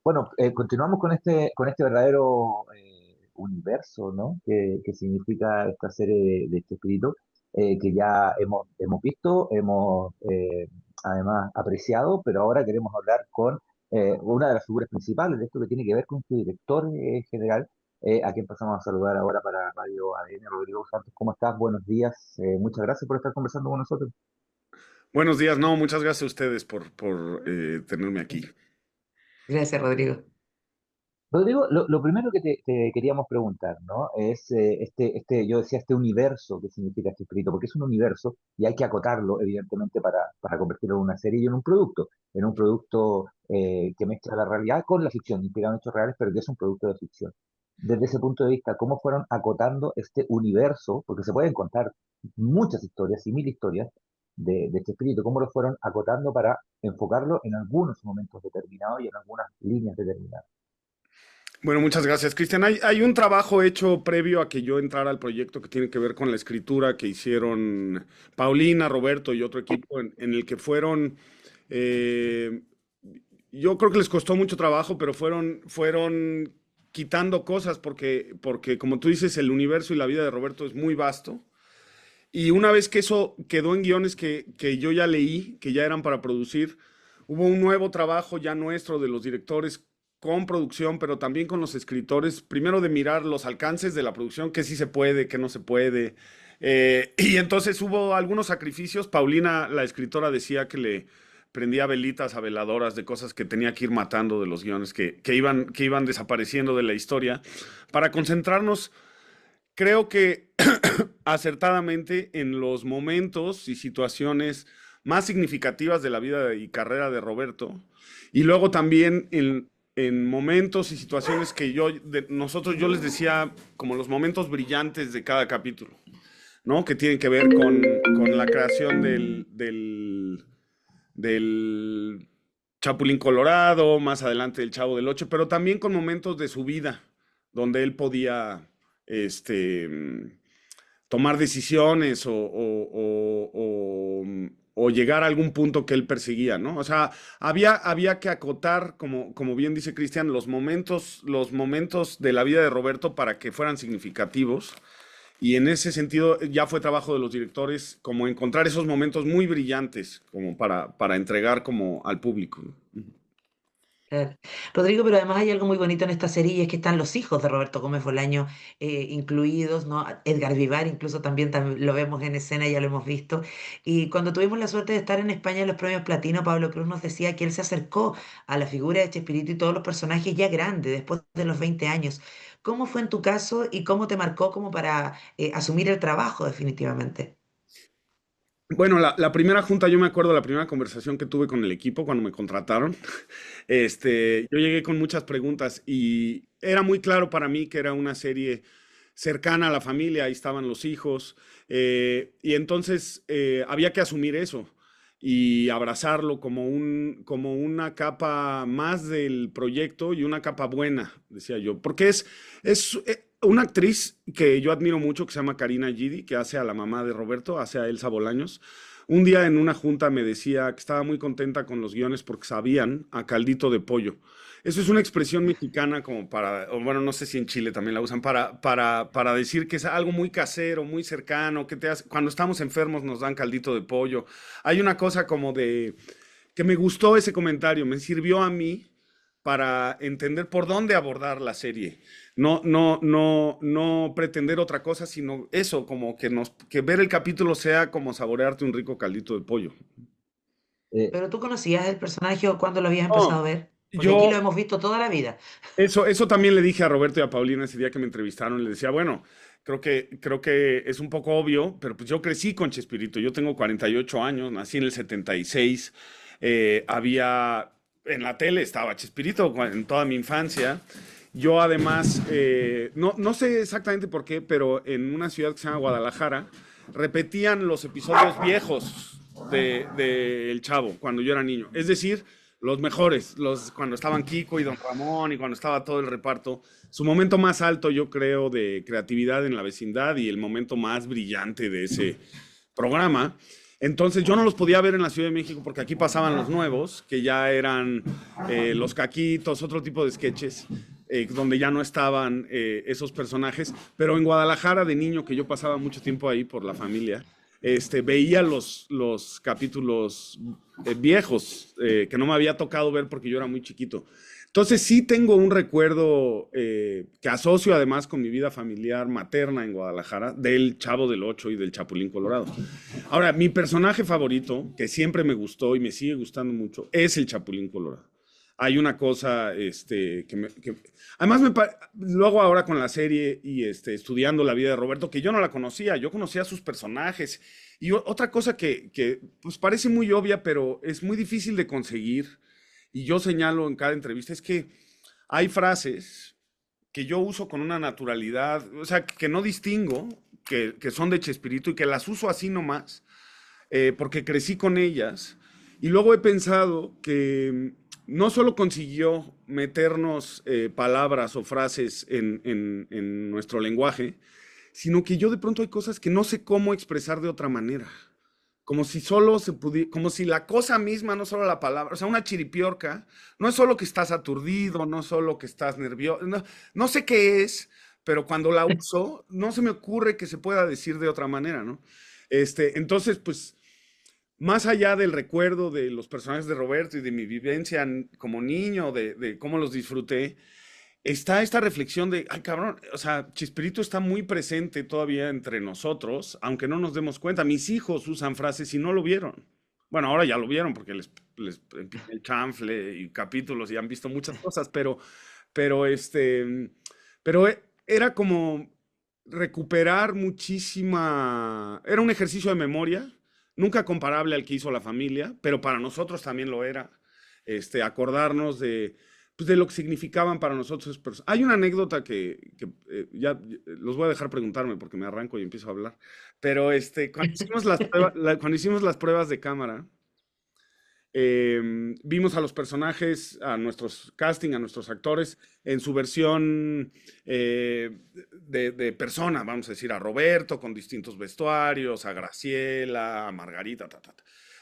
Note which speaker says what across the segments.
Speaker 1: Bueno, continuamos con este verdadero universo, ¿no? Que significa esta serie de este espíritu, que ya hemos visto, hemos además apreciado, pero ahora queremos hablar con una de las figuras principales de esto que tiene que ver con su director general, a quien pasamos a saludar ahora para Radio ADN, Rodrigo Santos. ¿Cómo estás? Buenos días. Muchas gracias por estar conversando con nosotros.
Speaker 2: Buenos días, no, muchas gracias a ustedes por tenerme aquí.
Speaker 3: Gracias, Rodrigo.
Speaker 1: Rodrigo, lo primero que te queríamos preguntar, ¿no? Es yo decía, este universo que significa este escrito, porque es un universo y hay que acotarlo, evidentemente, para convertirlo en una serie y en un producto que mezcla la realidad con la ficción, inspirado en hechos reales, pero que es un producto de ficción. Desde ese punto de vista, ¿cómo fueron acotando este universo? Porque se pueden contar muchas historias y mil historias de este espíritu, ¿cómo lo fueron acotando para enfocarlo en algunos momentos determinados y en algunas líneas determinadas?
Speaker 2: Bueno, muchas gracias, Cristian. Hay un trabajo hecho previo a que yo entrara al proyecto que tiene que ver con la escritura que hicieron Paulina, Roberto y otro equipo en el que eh, yo creo que les costó mucho trabajo, pero fueron quitando cosas porque como tú dices, el universo y la vida de Roberto es muy vasto. Y una vez que eso quedó en guiones que yo ya leí, que ya eran para producir, hubo un nuevo trabajo ya nuestro de los directores con producción, pero también con los escritores, primero de mirar los alcances de la producción, qué sí se puede, qué no se puede. Y entonces hubo algunos sacrificios. Paulina, la escritora, decía que le prendía velitas a veladoras de cosas que tenía que ir matando de los guiones que iban desapareciendo de la historia para concentrarnos. Creo que acertadamente en los momentos y situaciones más significativas de la vida y carrera de Roberto, y luego también en momentos y situaciones que nosotros yo les decía como los momentos brillantes de cada capítulo, ¿no? Que tienen que ver con la creación del Chapulín Colorado, más adelante el Chavo del Ocho, pero también con momentos de su vida, donde él podía este, tomar decisiones o llegar a algún punto que él perseguía, ¿no? O sea, había que acotar, como bien dice Cristian, los momentos de la vida de Roberto para que fueran significativos. Y en ese sentido ya fue trabajo de los directores como encontrar esos momentos muy brillantes como para entregar como al público, ¿no?
Speaker 3: Claro. Rodrigo, pero además hay algo muy bonito en esta serie y es que están los hijos de Roberto Gómez Bolaño incluidos, ¿no? Edgar Vivar incluso también lo vemos en escena, ya lo hemos visto. Y cuando tuvimos la suerte de estar en España en los premios Platino, Pablo Cruz nos decía que él se acercó a la figura de Chespirito y todos los personajes ya grandes, después de los 20 años. ¿Cómo fue en tu caso y cómo te marcó como para asumir el trabajo definitivamente?
Speaker 2: Bueno, la primera junta, yo me acuerdo la primera conversación que tuve con el equipo cuando me contrataron. Yo llegué con muchas preguntas y era muy claro para mí que era una serie cercana a la familia, ahí estaban los hijos, y entonces había que asumir eso y abrazarlo como una capa más del proyecto y una capa buena, decía yo, porque es una actriz que yo admiro mucho que se llama Karina Gidi, que hace a la mamá de Roberto, hace a Elsa Bolaños. Un día en una junta me decía que estaba muy contenta con los guiones porque sabían a caldito de pollo. Eso es una expresión mexicana como para, o bueno, no sé si en Chile también la usan, para decir que es algo muy casero, muy cercano, que cuando estamos enfermos nos dan caldito de pollo. Hay una cosa como de, que me gustó ese comentario, me sirvió a mí para entender por dónde abordar la serie. No pretender otra cosa, sino eso, como que ver el capítulo sea como saborearte un rico caldito de pollo.
Speaker 1: Eh,
Speaker 3: ¿Pero tú conocías el personaje o cuándo lo habías
Speaker 2: No,
Speaker 3: empezado a ver? Porque aquí lo
Speaker 2: yo
Speaker 3: hemos visto toda la vida.
Speaker 2: eso también le dije a Roberto y a Paulina ese día que me entrevistaron. Le decía, bueno, creo que es un poco obvio, pero pues yo crecí con Chespirito. Yo tengo 48 años, nací en el 76. Había, en la tele estaba Chespirito en toda mi infancia. Yo además, no sé exactamente por qué, pero en una ciudad que se llama Guadalajara, repetían los episodios viejos de El Chavo cuando yo era niño. Es decir, los mejores, cuando estaban Kiko y Don Ramón y cuando estaba todo el reparto. Su momento más alto, yo creo, de creatividad en la vecindad y el momento más brillante de ese programa. Entonces yo no los podía ver en la Ciudad de México porque aquí pasaban los nuevos, que ya eran los caquitos, otro tipo de sketches, donde ya no estaban esos personajes. Pero en Guadalajara de niño, que yo pasaba mucho tiempo ahí por la familia, veía los capítulos viejos que no me había tocado ver porque yo era muy chiquito. Entonces sí tengo un recuerdo que asocio además con mi vida familiar materna en Guadalajara, del Chavo del Ocho y del Chapulín Colorado. Ahora, mi personaje favorito, que siempre me gustó y me sigue gustando mucho, es el Chapulín Colorado. Hay una cosa además luego ahora con la serie y estudiando la vida de Roberto, que yo no la conocía, yo conocía a sus personajes. Y otra cosa que pues parece muy obvia, pero es muy difícil de conseguir, y yo señalo en cada entrevista, es que hay frases que yo uso con una naturalidad, o sea, que no distingo, que son de Chespirito y que las uso así nomás, porque crecí con ellas. Y luego he pensado que no solo consiguió meternos palabras o frases en nuestro lenguaje, sino que yo de pronto hay cosas que no sé cómo expresar de otra manera. Como si solo se pudiera, como si la cosa misma, no solo la palabra, o sea, una chiripiorca, no es solo que estás aturdido, no solo que estás nervioso, no, no sé qué es, pero cuando la uso, no se me ocurre que se pueda decir de otra manera, ¿no? Entonces, pues, más allá del recuerdo de los personajes de Roberto y de mi vivencia como niño, de cómo los disfruté, está esta reflexión de, ay cabrón, o sea, Chespirito está muy presente todavía entre nosotros, aunque no nos demos cuenta. Mis hijos usan frases y no lo vieron. Bueno, ahora ya lo vieron porque les empieza el chanfle y capítulos y han visto muchas cosas, pero era como recuperar muchísima, era un ejercicio de memoria, nunca comparable al que hizo la familia, pero para nosotros también lo era, acordarnos pues, de lo que significaban para nosotros. Hay una anécdota que los voy a dejar preguntarme porque me arranco y empiezo a hablar, pero cuando hicimos las pruebas de cámara, vimos a los personajes, a nuestros casting, a nuestros actores, en su versión de persona, vamos a decir, a Roberto con distintos vestuarios, a Graciela, a Margarita,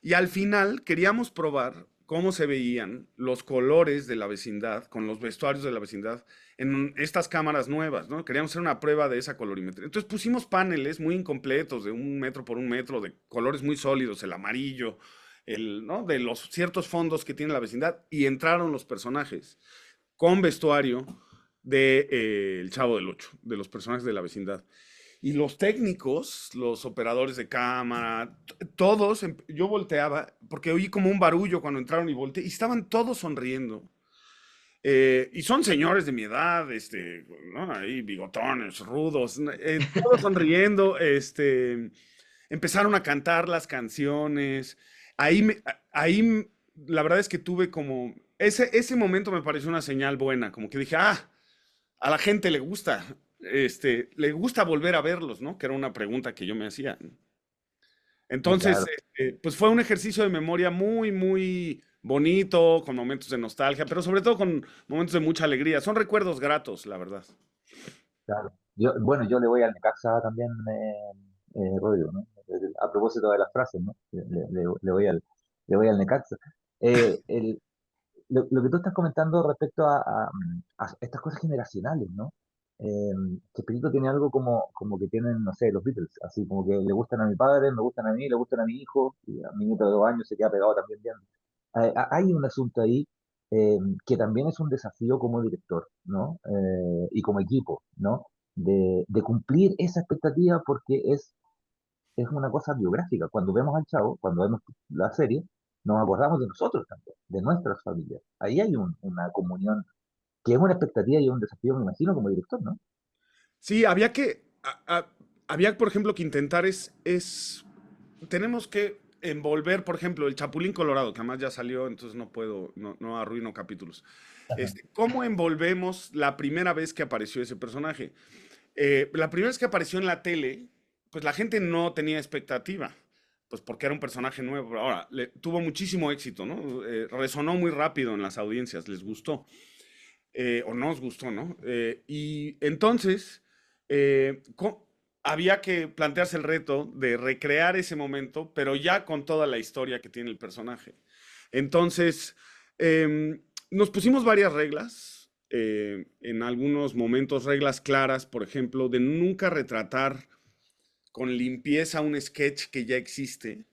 Speaker 2: y al final queríamos probar cómo se veían los colores de la vecindad, con los vestuarios de la vecindad, en estas cámaras nuevas, ¿no? Queríamos hacer una prueba de esa colorimetría. Entonces pusimos paneles muy incompletos, de 1 metro por 1 metro, de colores muy sólidos, el amarillo, ¿no? De los ciertos fondos que tiene la vecindad, y entraron los personajes con vestuario de El Chavo del Ocho, de los personajes de la vecindad. Y los técnicos, los operadores de cámara, todos, yo volteaba, porque oí como un barullo cuando entraron y volteé, y estaban todos sonriendo. Y son señores de mi edad, ¿no? Ahí bigotones, rudos, todos sonriendo, empezaron a cantar las canciones. La verdad es que tuve como, ese momento me pareció una señal buena, como que dije, a la gente le gusta volver a verlos, ¿no? Que era una pregunta que yo me hacía.
Speaker 1: Y
Speaker 2: Entonces,
Speaker 1: claro,
Speaker 2: pues fue un ejercicio de memoria muy, muy bonito, con momentos de nostalgia, pero sobre todo con momentos de mucha alegría. Son recuerdos gratos, la verdad.
Speaker 1: claro. Bueno, yo le voy al Necaxa también, Rodrigo, ¿no? A propósito de las frases, ¿no? Le voy al Necaxa. Eh, el, lo que tú estás comentando respecto a estas cosas generacionales, ¿no? Eh, Chespirito tiene algo como que tienen, no sé, los Beatles, así como que le gustan a mi padre, me gustan a mí, le gustan a mi hijo, y a mi nieto de 2 años se queda pegado también bien. Hay un asunto ahí que también es un desafío como director, ¿no? Y como equipo, ¿no? De cumplir esa expectativa porque es una cosa biográfica. Cuando vemos al Chavo, cuando vemos la serie, nos acordamos de nosotros también, de nuestras familias. Ahí hay una comunión que es una expectativa y un desafío, me imagino, como director, ¿no?
Speaker 2: Sí, había, por ejemplo, que intentar tenemos que envolver, por ejemplo, el Chapulín Colorado, que además ya salió, entonces no puedo, no arruino capítulos.
Speaker 1: Ajá.
Speaker 2: ¿Cómo envolvemos la primera vez que apareció ese personaje? La primera vez que apareció en la tele, pues la gente no tenía expectativa, pues porque era un personaje nuevo. Pero ahora, tuvo muchísimo éxito, ¿no? Resonó muy rápido en las audiencias, les gustó, o nos gustó, ¿no? Y entonces, había que plantearse el reto de recrear ese momento, pero ya con toda la historia que tiene el personaje. Entonces, nos pusimos varias reglas, en algunos momentos reglas claras, por ejemplo, de nunca retratar con limpieza un sketch que ya existe.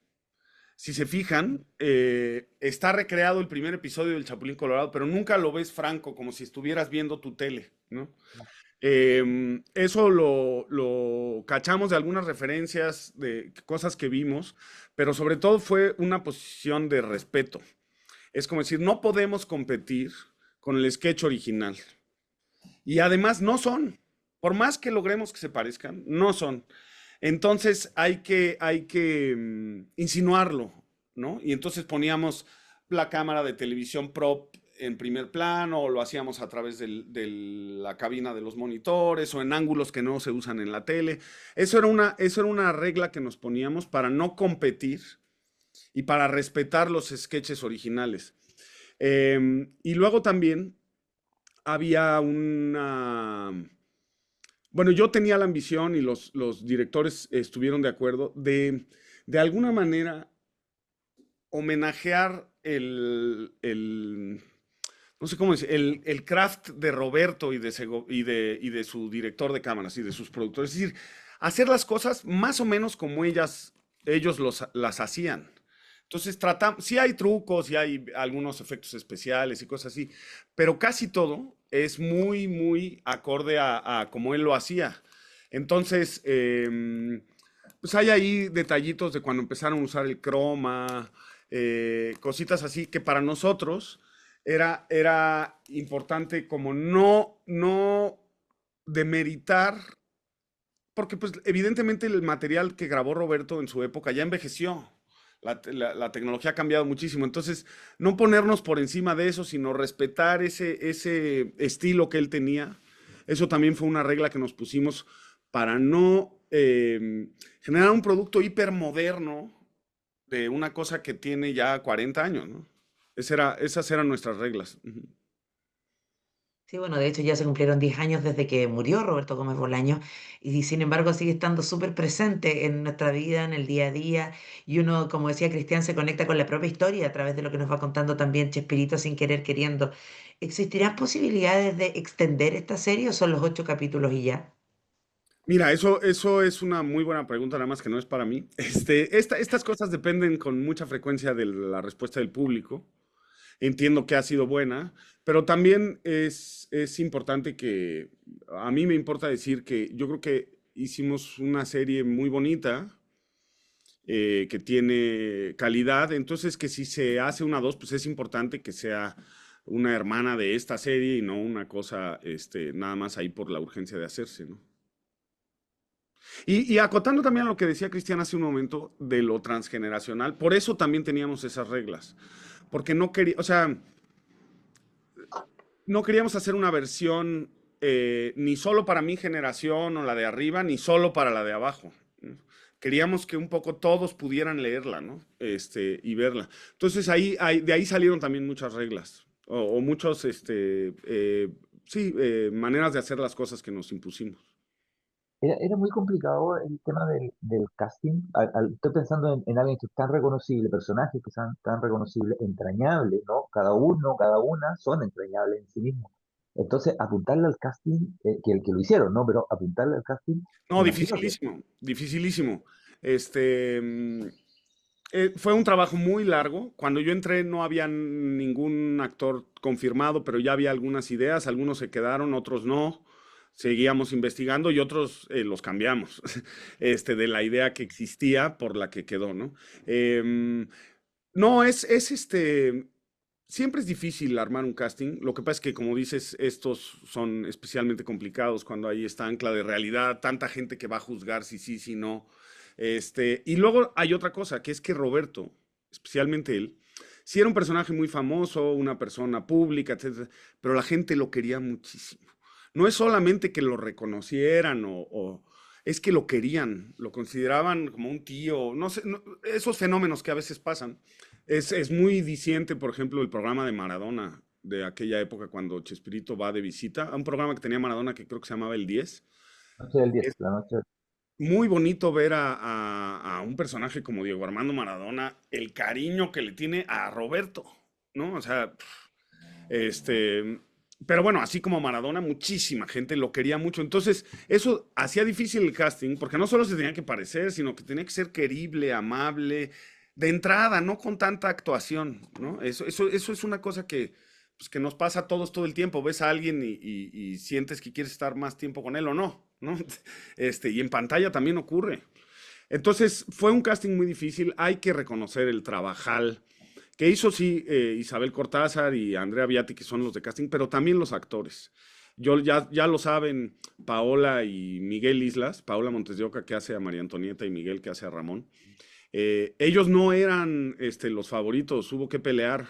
Speaker 2: Si se fijan, está recreado el primer episodio del Chapulín Colorado, pero nunca lo ves franco, como si estuvieras viendo tu tele, ¿no? Eso lo cachamos de algunas referencias de cosas que vimos, pero sobre todo fue una posición de respeto. Es como decir, no podemos competir con el sketch original. Y además no son. Por más que logremos que se parezcan, no son. Entonces hay que insinuarlo, ¿no? Y entonces poníamos la cámara de televisión prop en primer plano, o lo hacíamos a través de la cabina de los monitores, o en ángulos que no se usan en la tele. Eso era una regla que nos poníamos para no competir y para respetar los sketches originales. Y luego también había bueno, yo tenía la ambición y los directores estuvieron de acuerdo de alguna manera homenajear no sé cómo decir, el craft de Roberto y de su director de cámaras y de sus productores. Es decir, hacer las cosas más o menos como ellos las hacían. Entonces, sí hay trucos, sí hay algunos efectos especiales y cosas así, pero casi todo es muy, muy acorde a como él lo hacía. Entonces, pues hay ahí detallitos de cuando empezaron a usar el croma, cositas así que para nosotros era importante como no demeritar, porque pues evidentemente el material que grabó Roberto en su época ya envejeció. La tecnología ha cambiado muchísimo. Entonces, no ponernos por encima de eso, sino respetar ese estilo que él tenía. Eso también fue una regla que nos pusimos para no generar un producto hipermoderno de una cosa que tiene ya 40 años, ¿no? Esas eran nuestras reglas. Ujú.
Speaker 3: Sí, bueno, de hecho ya se cumplieron 10 años desde que murió Roberto Gómez Bolaño y sin embargo sigue estando súper presente en nuestra vida, en el día a día y uno, como decía Cristian, se conecta con la propia historia a través de lo que nos va contando también Chespirito sin querer queriendo. ¿Existirán posibilidades de extender esta serie o son los 8 capítulos y ya?
Speaker 2: Mira, eso es una muy buena pregunta, nada más que no es para mí. Estas cosas dependen con mucha frecuencia de la respuesta del público. Entiendo que ha sido buena, pero también es importante que, a mí me importa decir que yo creo que hicimos una serie muy bonita, que tiene calidad, entonces que si se hace una dos, pues es importante que sea una hermana de esta serie y no una cosa, nada más ahí por la urgencia de hacerse, ¿no? Y acotando también a lo que decía Cristian hace un momento de lo transgeneracional, por eso también teníamos esas reglas, porque no quería, o sea, no queríamos hacer una versión, ni solo para mi generación o la de arriba, ni solo para la de abajo, ¿no? Queríamos que un poco todos pudieran leerla, ¿no? Y verla. Entonces de ahí salieron también muchas reglas o muchos, sí, maneras de hacer las cosas que nos impusimos.
Speaker 1: Era muy complicado el tema del casting. Estoy pensando en alguien que es tan reconocible, personajes que son tan reconocibles, entrañables, ¿no? Cada uno, cada una son entrañables en sí mismos. Entonces, apuntarle al casting, que el que lo hicieron, ¿no? Pero apuntarle al casting,
Speaker 2: No,
Speaker 1: me imagino que
Speaker 2: dificilísimo, dificilísimo. Este, mm, fue un trabajo muy largo. Cuando yo entré no había ningún actor confirmado, pero ya había algunas ideas. Algunos se quedaron, otros no. Seguíamos investigando y otros los cambiamos, de la idea que existía por la que quedó, ¿no? Em, no, siempre es difícil armar un casting. Lo que pasa es que, como dices, estos son especialmente complicados cuando hay esta ancla de realidad, tanta gente que va a juzgar si sí, si no. Y luego hay otra cosa, que es que Roberto, especialmente él, sí era un personaje muy famoso, una persona pública, etcétera, pero la gente lo quería muchísimo. No es solamente que lo reconocieran es que lo querían, lo consideraban como un tío, no sé, esos fenómenos que a veces pasan. Es muy diciente, por ejemplo, el programa de Maradona de aquella época cuando Chespirito va de visita a un programa que tenía Maradona que creo que se llamaba El 10.
Speaker 1: noche del 10, la noche.
Speaker 2: muy bonito ver a un personaje como Diego Armando Maradona, el cariño que le tiene a Roberto, ¿no? O sea, este, pero bueno, así como Maradona, muchísima gente lo quería mucho. Entonces, eso hacía difícil el casting, porque no solo se tenía que parecer, sino que tenía que ser querible, amable, de entrada, no con tanta actuación, ¿no? Eso es una cosa que, pues, que nos pasa a todos todo el tiempo. Ves a alguien y sientes que quieres estar más tiempo con él o no, ¿no? Y en pantalla también ocurre. Entonces, fue un casting muy difícil. Hay que reconocer el trabajal que hizo, sí, Isabel Cortázar y Andrea Viati, que son los de casting, pero también los actores. Ya lo saben Paola y Miguel Islas, Paola Montes de Oca que hace a María Antonieta y Miguel que hace a Ramón. Ellos no eran los favoritos, hubo que pelear,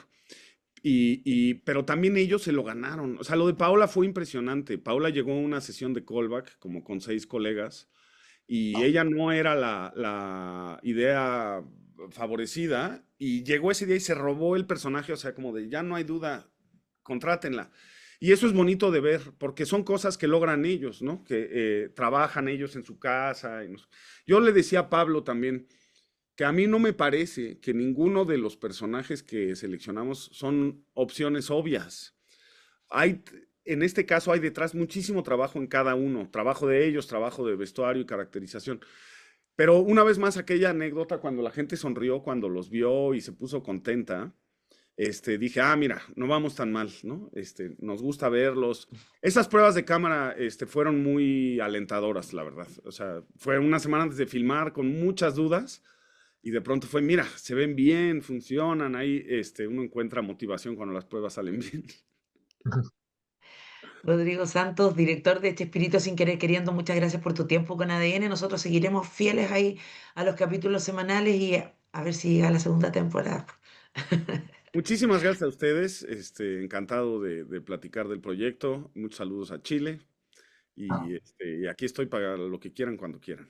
Speaker 2: pero también ellos se lo ganaron. O sea, lo de Paola fue impresionante. Paola llegó a una sesión de callback, como con 6 colegas, y ella no era la idea favorecida, y llegó ese día y se robó el personaje, o sea, como de ya no hay duda, contrátenla. Y eso es bonito de ver, porque son cosas que logran ellos, ¿no? Que trabajan ellos en su casa. Yo le decía a Pablo también que a mí no me parece que ninguno de los personajes que seleccionamos son opciones obvias. En este caso hay detrás muchísimo trabajo en cada uno, trabajo de ellos, trabajo de vestuario y caracterización. Pero una vez más, aquella anécdota cuando la gente sonrió, cuando los vio y se puso contenta, dije, mira, no vamos tan mal, ¿no? Nos gusta verlos. Esas pruebas de cámara, fueron muy alentadoras, la verdad. O sea, fue una semana antes de filmar con muchas dudas y de pronto fue, mira, se ven bien, funcionan, ahí, uno encuentra motivación cuando las pruebas salen bien.
Speaker 3: Rodrigo Santos, director de Chespirito sin querer queriendo, muchas gracias por tu tiempo con ADN. Nosotros seguiremos fieles ahí a los capítulos semanales y a ver si llega la segunda temporada.
Speaker 2: Muchísimas gracias a ustedes, encantado de platicar del proyecto. Muchos saludos a Chile y aquí estoy para lo que quieran cuando quieran.